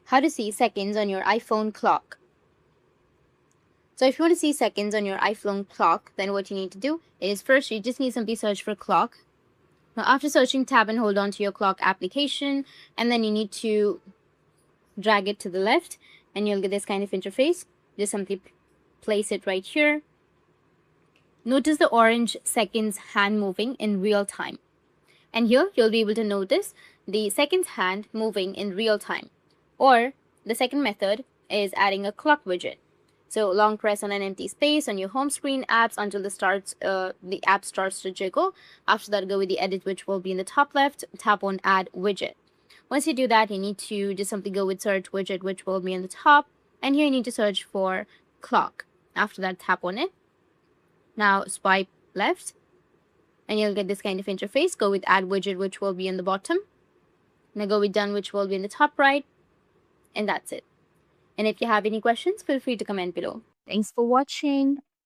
how to see seconds on your iPhone clock. So if you want to see seconds on your iPhone clock, then what you need to do is first you just need to simply search for clock. Now after searching, tap and hold on to your clock application, and then you need to drag it to the left and you'll get this kind of interface. Just simply place it right here. Notice the orange seconds hand moving in real time. And here you'll be able to notice the seconds hand moving in real time. Or the second method is adding a clock widget. So long press on an empty space on your home screen apps until the app starts to jiggle. After that, go with the edit, which will be in the top left. Tap on add widget. Once you do that, you need to just simply go with search widget, which will be in the top. And here you need to search for clock. After that, tap on it. Now swipe left and you'll get this kind of interface. Go with add widget, which will be in the bottom. Now go with done, which will be in the top right. And that's it. And if you have any questions, feel free to comment below. Thanks for watching.